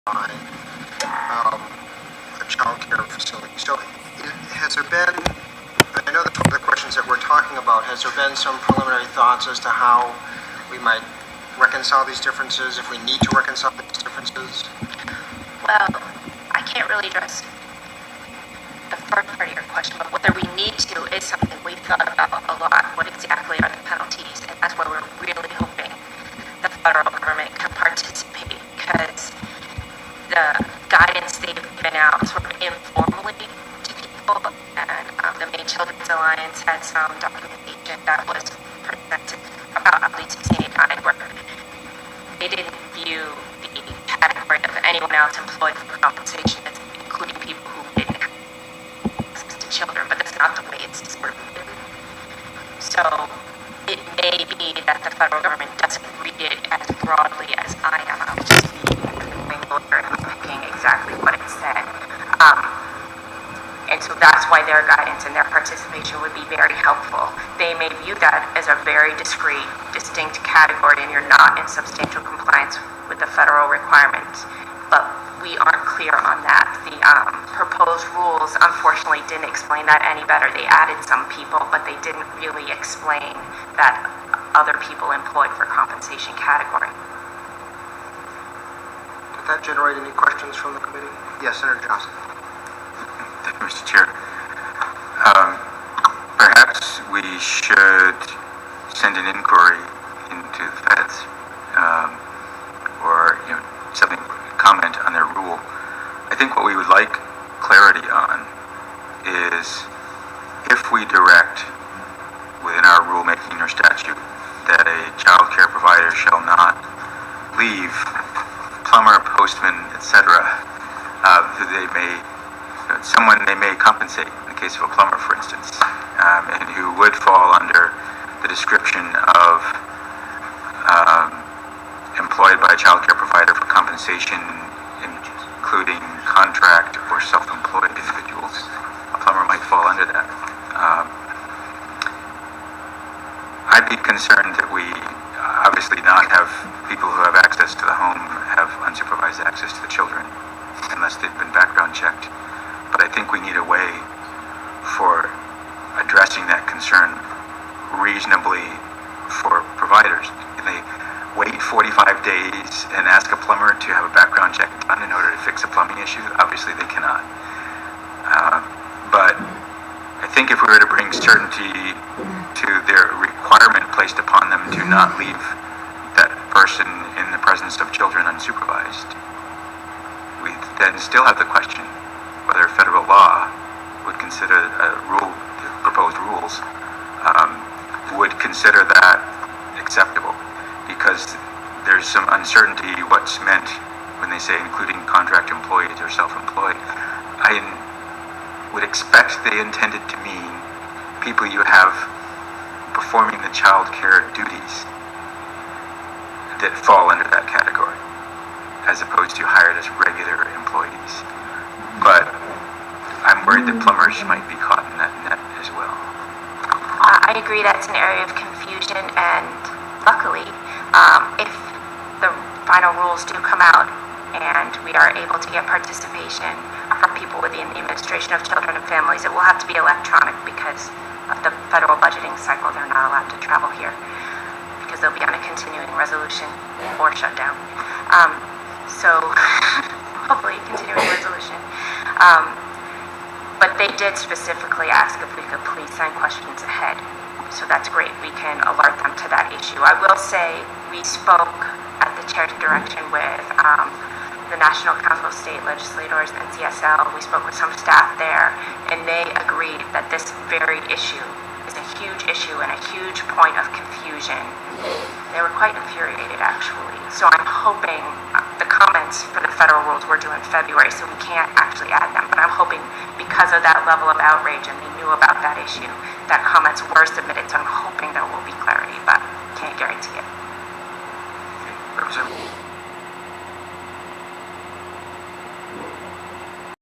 by a child care facility. So has there been, I know that's one of the questions that we're talking about, has there been some preliminary thoughts as to how we might reconcile these differences, if we need to reconcile these differences? Well, I can't really address the first part of your question, but whether we need to is something we've thought about a lot. What exactly are the penalties? And that's why we're really hoping the federal government can participate, because the guidance they've given out sort of informally to people, and the Maine Children's Alliance had some documentation that was presented about LD-1689 where they didn't view the category of anyone else employed for compensation as including people who didn't have access to children, but that's not the way it's sort of written. So it may be that the federal government doesn't read it as broadly as I am. I'm just being lawyer and picking exactly what it said. And so that's why their guidance and their participation would be very helpful. They may view that as a very discrete, distinct category and you're not in substantial compliance with the federal requirements. But we aren't clear on that. The proposed rules, unfortunately, didn't explain that any better. They added some people, but they didn't really explain that other people employed for compensation category. Did that generate any questions from the committee? Yes, Senator Johnson. Thank you, Mr. Chair. Perhaps we should send an inquiry into the feds, or something, comment on their rule. I think what we would like clarity on is if we direct within our rulemaking or statute that a child care provider shall not leave plumber, postman, etc., who they may, someone they may compensate, in the case of a plumber, for instance, and who would fall under the description of employed by a child care provider for compensation, including contract or self-employed individuals. A plumber might fall under that. I'd be concerned that we obviously not have people who have access to the home have unsupervised access to the children unless they've been background checked. But I think we need a way for addressing that concern reasonably for providers. Can they wait 45 days and ask a plumber to have a background check done in order to fix a plumbing issue? Obviously they cannot. But I think if we were to bring certainty to their requirement placed upon them to not leave that person in the presence of children unsupervised, we then still have the question whether federal law would consider the proposed rules would consider that acceptable, because there's some uncertainty what's meant when they say including contract employees or self-employed. I would expect they intended to mean people you have performing the child care duties that fall under that category, as opposed to hired as regular employees. But I'm worried that plumbers might be caught in that net as well. I agree that's an area of confusion, and luckily, if the final rules do come out and we are able to get participation from people within the Administration of Children and Families, it will have to be electronic because of the federal budgeting cycle. They're not allowed to travel here because they'll be on a continuing resolution or shutdown. So hopefully continuing resolution. But they did specifically ask if we could please send questions ahead. So that's great. We can alert them to that issue. I will say we spoke at the chair's direction with the National Council of State Legislators, NCSL. We spoke with some staff there, and they agreed that this very issue is a huge issue and a huge point of confusion. They were quite infuriated, actually. So I'm hoping the comments for the federal rules were due in February, so we can't actually add them. But I'm hoping because of that level of outrage and they knew about that issue, that comments were submitted. So I'm hoping there will be clarity, but can't guarantee it. Representative.